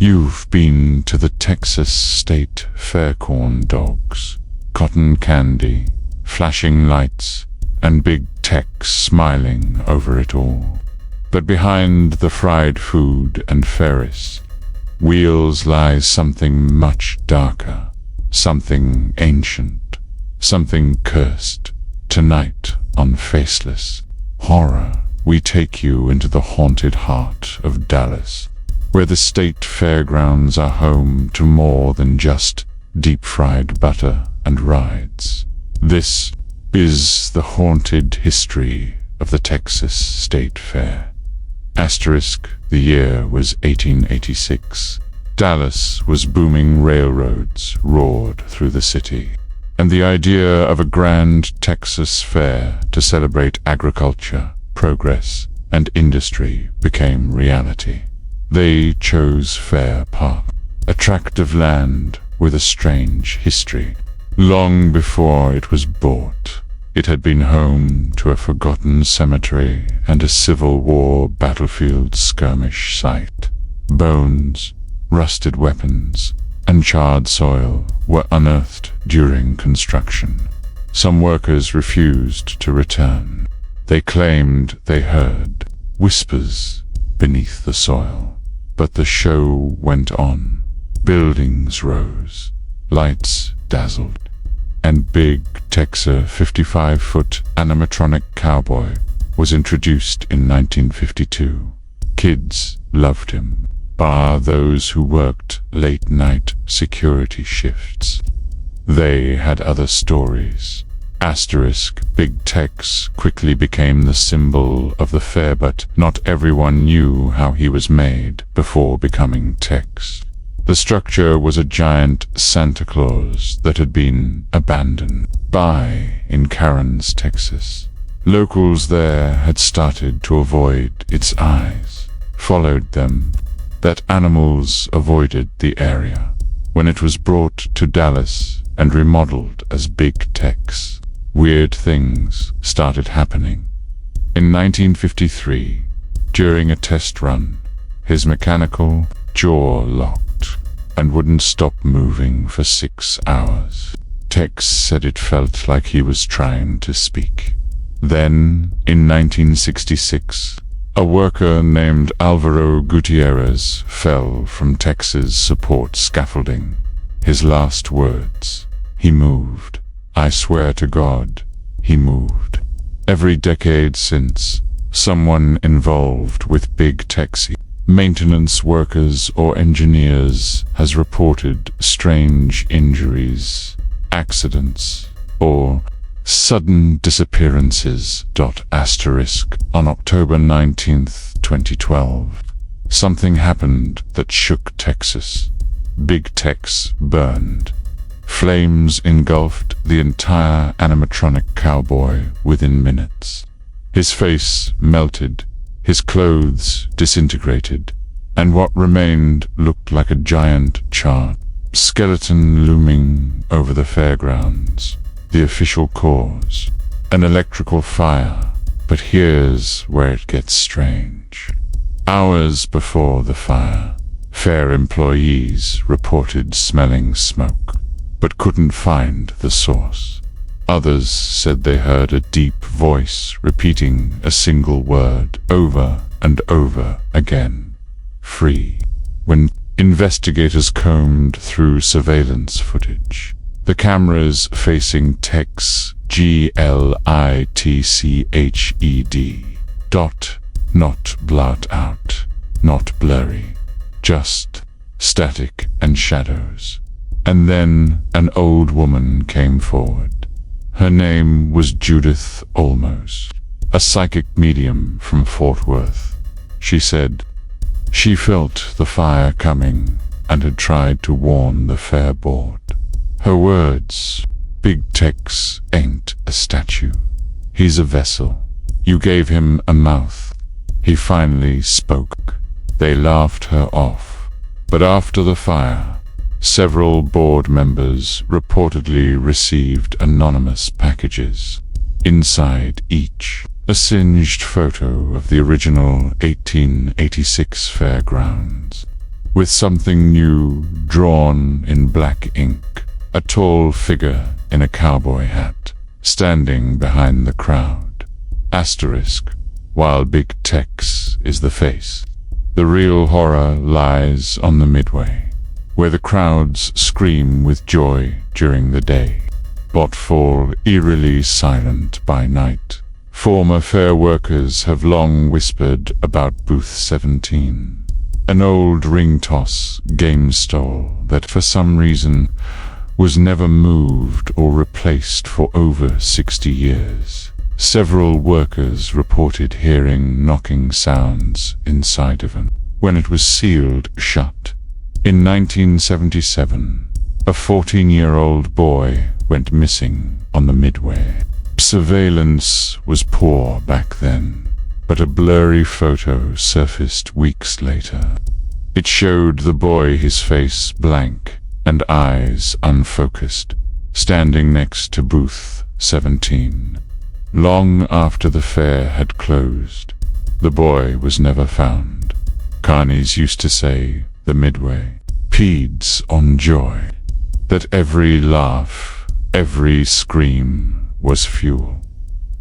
You've been to the Texas State Fair. Corn dogs, cotton candy, flashing lights, and Big Tex smiling over it all. But behind the fried food and Ferris wheels lies something much darker, something ancient, something cursed. Tonight on Faceless Horror, we take you into the haunted heart of Dallas, where the state fairgrounds are home to more than just deep-fried butter and rides. This is the haunted history of the Texas State Fair. The year was 1886. Dallas was booming, railroads roared through the city, and the idea of a grand Texas fair to celebrate agriculture, progress, and industry became reality. They chose Fair Park, a tract of land with a strange history. Long before it was bought, it had been home to a forgotten cemetery and a Civil War battlefield skirmish site. Bones, rusted weapons, and charred soil were unearthed during construction. Some workers refused to return. They claimed they heard whispers beneath the soil. But the show went on. Buildings rose, lights dazzled, and Big Tex, a 55-foot animatronic cowboy, was introduced in 1952. Kids loved him, bar those who worked late-night security shifts. They had other stories. Big Tex quickly became the symbol of the fair, but not everyone knew how he was made before becoming Tex. The structure was a giant Santa Claus that had been abandoned in Karens, Texas. Locals there had started to avoid its eyes, followed them, that animals avoided the area. When it was brought to Dallas and remodeled as Big Tex, weird things started happening. In 1953, during a test run, his mechanical jaw locked and wouldn't stop moving for 6 hours. Tex said it felt like he was trying to speak. Then, in 1966, a worker named Alvaro Gutierrez fell from Tex's support scaffolding. His last words: "He moved. I swear to God, he moved." Every decade since, someone involved with Big Tex, maintenance workers or engineers, has reported strange injuries, accidents, or sudden disappearances. On October 19, 2012, something happened that shook Texas. Big Tex burned. Flames engulfed the entire animatronic cowboy within minutes. His face melted, his clothes disintegrated, and what remained looked like a giant charred skeleton looming over the fairgrounds. The official cause: an electrical fire. But here's where it gets strange. Hours before the fire, fair employees reported smelling smoke, but couldn't find the source. Others said they heard a deep voice repeating a single word over and over again: "Free." When investigators combed through surveillance footage, the cameras facing Tex, GLITCHED. Not blurred out, not blurry, just static and shadows. And then an old woman came forward. Her name was Judith Olmos, a psychic medium from Fort Worth. She said she felt the fire coming and had tried to warn the fair board. Her words: "Big Tex ain't a statue. He's a vessel. You gave him a mouth. He finally spoke." They laughed her off. But after the fire, several board members reportedly received anonymous packages. Inside each, a singed photo of the original 1886 fairgrounds. with something new drawn in black ink. A tall figure in a cowboy hat, standing behind the crowd. Asterisk, while Big Tex is the face. The real horror lies on the midway, where the crowds scream with joy during the day, but fall eerily silent by night. Former fair workers have long whispered about Booth 17, an old ring-toss game stall that for some reason was never moved or replaced for over 60 years. Several workers reported hearing knocking sounds inside of it when it was sealed shut. In 1977, a 14-year-old boy went missing on the Midway. Surveillance was poor back then, but a blurry photo surfaced weeks later. It showed the boy, his face blank and eyes unfocused, standing next to Booth 17. Long after the fair had closed, the boy was never found. Carnies used to say, the Midway feeds on joy, that every laugh, every scream was fuel.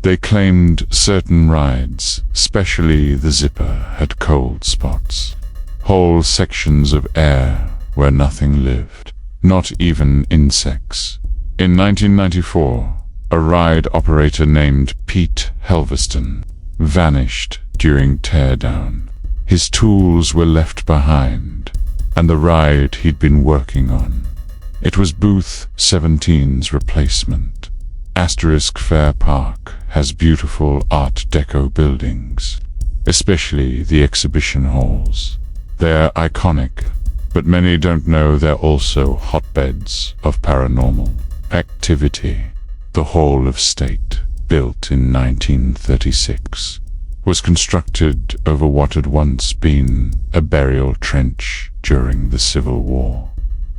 They claimed certain rides, especially the Zipper, had cold spots. Whole sections of air where nothing lived, not even insects. In 1994, a ride operator named Pete Helveston vanished during teardown. His tools were left behind, and the ride he'd been working on. It was Booth 17's replacement. Asterisk Fair Park has beautiful Art Deco buildings, especially the exhibition halls. They're iconic, but many don't know they're also hotbeds of paranormal activity. The Hall of State, built in 1936, was constructed over what had once been a burial trench during the Civil War.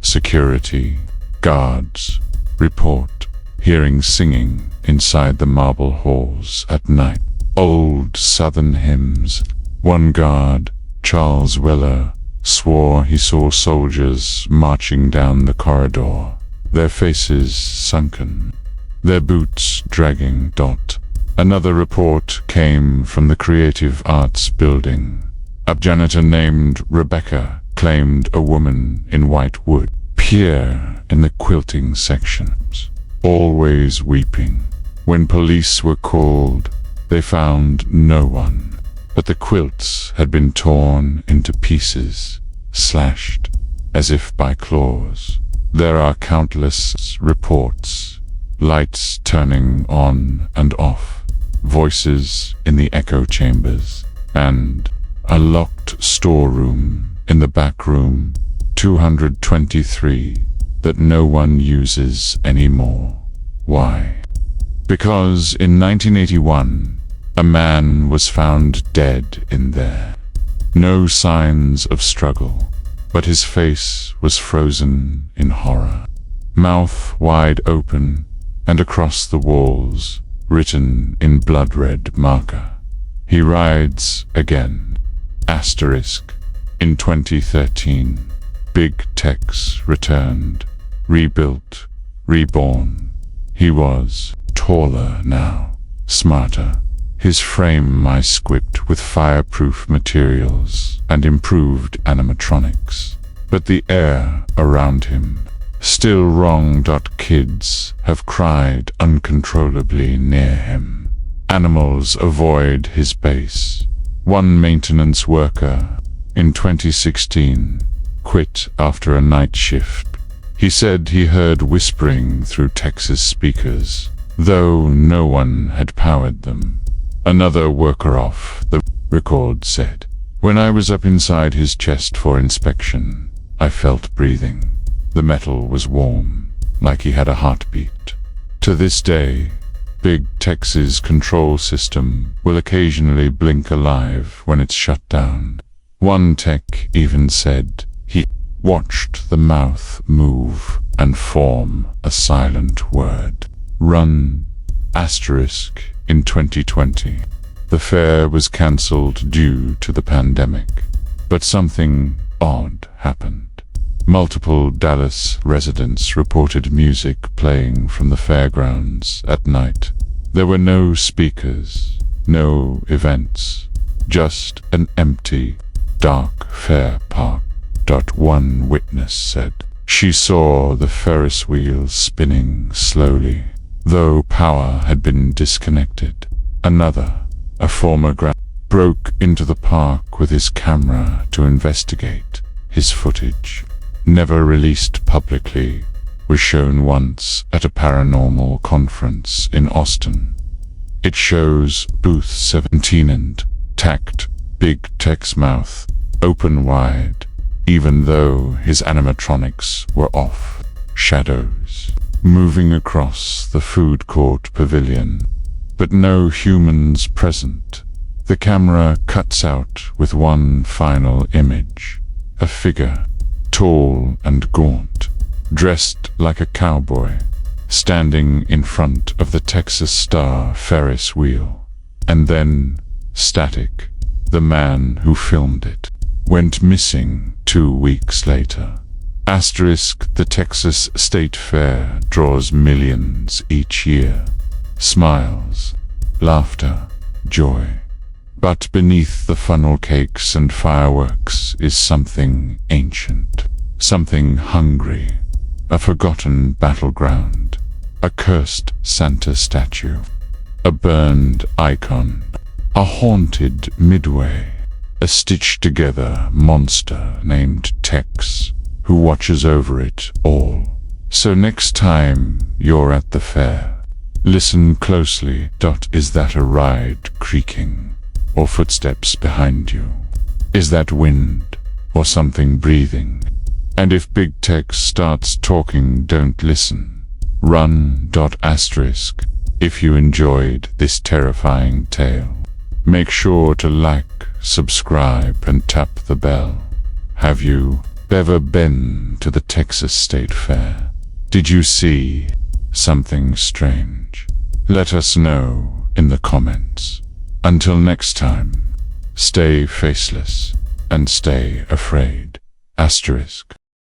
Security, guards, report hearing singing inside the marble halls at night. Old Southern hymns. One guard, Charles Weller, swore he saw soldiers marching down the corridor, their faces sunken, their boots dragging. Another report came from the Creative Arts Building. A janitor named Rebecca claimed a woman in white wood appear in the quilting sections, always weeping. When police were called, they found no one, but the quilts had been torn into pieces, slashed, as if by claws. There are countless reports, lights turning on and off, voices in the echo chambers, and a locked storeroom in the back room 223 that no one uses anymore. Why? Because in 1981, a man was found dead in there. No signs of struggle, but his face was frozen in horror, mouth wide open, and across the walls, written in blood-red marker, "He rides again." Asterisk. In 2013, Big Tex returned, rebuilt, reborn. He was taller now, smarter. His frame I script with fireproof materials and improved animatronics. But the air around him, still wrong. Kids have cried uncontrollably near him. Animals avoid his base. One maintenance worker, in 2016, quit after a night shift. He said he heard whispering through Texas speakers, though no one had powered them. Another worker off the record said, "When I was up inside his chest for inspection, I felt breathing. The metal was warm, like he had a heartbeat." To this day, Big Tex's control system will occasionally blink alive when it's shut down. One tech even said he watched the mouth move and form a silent word. Run. Asterisk. In 2020, the fair was cancelled due to the pandemic, but something odd happened. Multiple Dallas residents reported music playing from the fairgrounds at night. There were no speakers, no events, just an empty, dark fair park. One witness said she saw the Ferris wheels spinning slowly, though power had been disconnected. Another, a former ground, broke into the park with his camera to investigate. His footage, never released publicly, was shown once at a paranormal conference in Austin. It shows Booth 17 and tacked Big Tex mouth open wide, even though his animatronics were off. Shadows moving across the food court pavilion, but no humans present. The camera cuts out with one final image. A figure, tall and gaunt, dressed like a cowboy, standing in front of the Texas Star Ferris wheel. And then, static. The man who filmed it went missing 2 weeks later. The Texas State Fair draws millions each year. Smiles, laughter, joy. But beneath the funnel cakes and fireworks is something ancient, something hungry, a forgotten battleground, a cursed Santa statue, a burned icon, a haunted midway, a stitched-together monster named Tex, who watches over it all. So next time you're at the fair, listen closely. Is that a ride creaking? Or footsteps behind you? Is that wind or something breathing? And if Big Tex starts talking, don't listen. Run. If you enjoyed this terrifying tale, make sure to like, subscribe, and tap the bell. Have you ever been to the Texas State Fair? Did you see something strange? Let us know in the comments. Until next time, stay faceless and stay afraid.